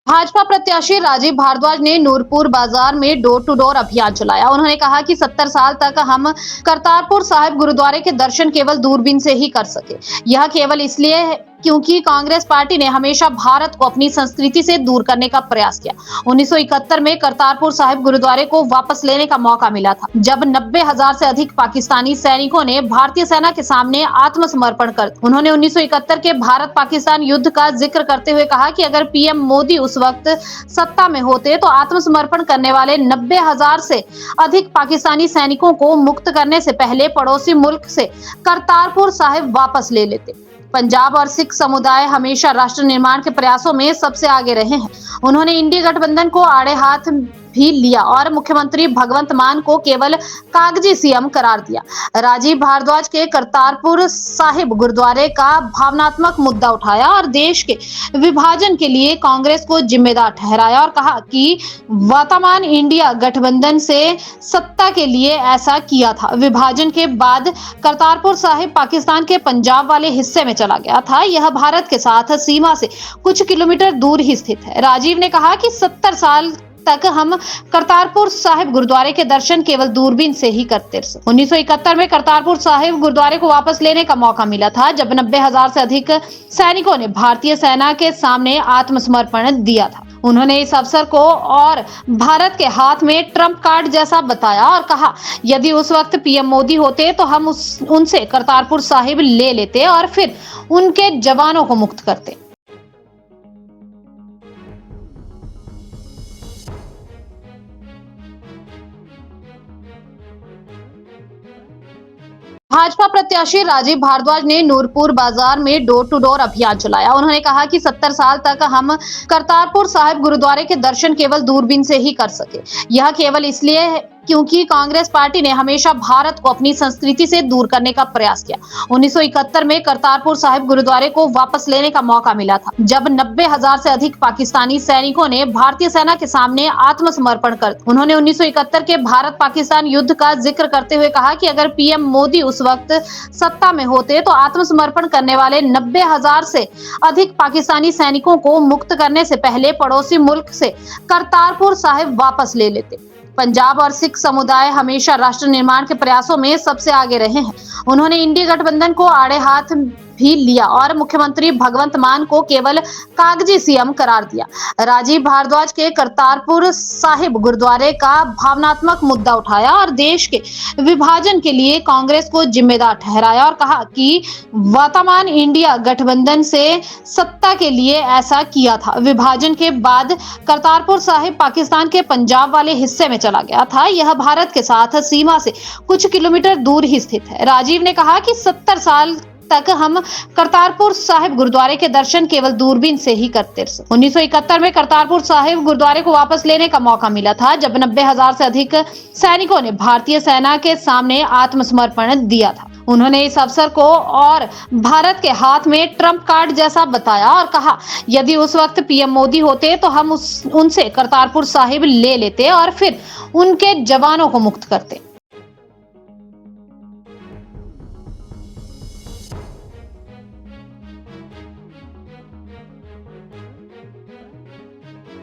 भाजपा प्रत्याशी राजीव भारद्वाज ने नूरपुर बाजार में डोर टू डोर अभियान चलाया। उन्होंने कहा कि 70 साल तक हम करतारपुर साहिब गुरुद्वारे के दर्शन केवल दूरबीन से ही कर सके। यह केवल इसलिए है क्योंकि कांग्रेस पार्टी ने हमेशा भारत को अपनी संस्कृति से दूर करने का प्रयास किया। 1971 में करतारपुर साहिब गुरुद्वारे को वापस लेने का मौका मिला था, जब 90,000 से अधिक पाकिस्तानी सैनिकों ने भारतीय सेना के सामने आत्मसमर्पण कर। उन्होंने 1971 के भारत पाकिस्तान युद्ध का जिक्र करते हुए कहा कि अगर पीएम मोदी उस वक्त सत्ता में होते तो आत्मसमर्पण करने वाले 90,000 से अधिक पाकिस्तानी सैनिकों को मुक्त करने से पहले पड़ोसी मुल्क से करतारपुर साहिब वापस ले लेते। पंजाब और सिख समुदाय हमेशा राष्ट्र निर्माण के प्रयासों में सबसे आगे रहे हैं। उन्होंने इंडिया गठबंधन को आड़े हाथ भी लिया और मुख्यमंत्री भगवंत मान को केवल कागजी सीएम करार दिया। राजीव भारद्वाज के करतारपुर साहिब गुरुद्वारे का भावनात्मक मुद्दा उठाया और देश के विभाजन के लिए कांग्रेस को जिम्मेदार ठहराया और कहा कि वर्तमान इंडिया गठबंधन से सत्ता के लिए ऐसा किया था। विभाजन के बाद करतारपुर साहिब पाकिस्तान के पंजाब वाले हिस्से में चला गया था। यह भारत के साथ सीमा से कुछ किलोमीटर दूर ही स्थित है। राजीव ने कहा कि 70 साल तक हम करतारपुर साहिब गुरुद्वारे के दर्शन केवल दूरबीन से ही करते थे। 1971 में करतारपुर साहिब गुरुद्वारे को वापस लेने का मौका मिला था, जब 90,000 से अधिक सैनिकों ने भारतीय सेना के सामने आत्मसमर्पण दिया था। उन्होंने इस अवसर को और भारत के हाथ में ट्रम्प कार्ड जैसा बताया और कहा, यदि उस वक्त पीएम मोदी होते तो हम उनसे करतारपुर साहिब ले लेते और फिर उनके जवानों को मुक्त करते। भाजपा प्रत्याशी राजीव भारद्वाज ने नूरपुर बाजार में डोर टू डोर अभियान चलाया। उन्होंने कहा कि 70 साल तक हम करतारपुर साहिब गुरुद्वारे के दर्शन केवल दूरबीन से ही कर सके। यह केवल इसलिए है क्योंकि कांग्रेस पार्टी ने हमेशा भारत को अपनी संस्कृति से दूर करने का प्रयास किया। 1971 में करतारपुर साहिब गुरुद्वारे को वापस लेने का मौका मिला था, जब 90,000 से अधिक पाकिस्तानी सैनिकों ने भारतीय सेना के सामने आत्मसमर्पण कर। उन्होंने 1971 के भारत पाकिस्तान युद्ध का जिक्र करते हुए कहा कि अगर पीएम मोदी उस वक्त सत्ता में होते तो आत्मसमर्पण करने वाले 90,000 से अधिक पाकिस्तानी सैनिकों को मुक्त करने से पहले पड़ोसी मुल्क से करतारपुर साहिब वापस ले लेते। पंजाब और सिख समुदाय हमेशा राष्ट्र निर्माण के प्रयासों में सबसे आगे रहे हैं। उन्होंने इंडिया गठबंधन को आड़े हाथ भी लिया और मुख्यमंत्री भगवंत मान को केवल कागजी सीएम करार दिया। राजीव भारद्वाज के करतारपुर साहिब गुरुद्वारे का भावनात्मक मुद्दा उठाया और देश के विभाजन के लिए कांग्रेस को जिम्मेदार ठहराया और कहा कि वर्तमान इंडिया गठबंधन से सत्ता के लिए ऐसा किया था। विभाजन के बाद करतारपुर साहिब पाकिस्तान के पंजाब वाले हिस्से में चला गया था। यह भारत के साथ सीमा से कुछ किलोमीटर दूर ही स्थित है। राजीव ने कहा कि 70 साल तक हम करतारपुर साहिब गुरुद्वारे के दर्शन केवल दूरबीन से ही करते थे। 1971 में करतारपुर साहिब गुरुद्वारे को वापस लेने का मौका मिला था, जब 90,000 से अधिक सैनिकों ने भारतीय सेना के सामने आत्मसमर्पण दिया था। उन्होंने इस अवसर को और भारत के हाथ में ट्रम्प कार्ड जैसा बताया और कहा, यदि उस वक्त पीएम मोदी होते तो हम उनसे करतारपुर साहिब ले लेते और फिर उनके जवानों को मुक्त करते।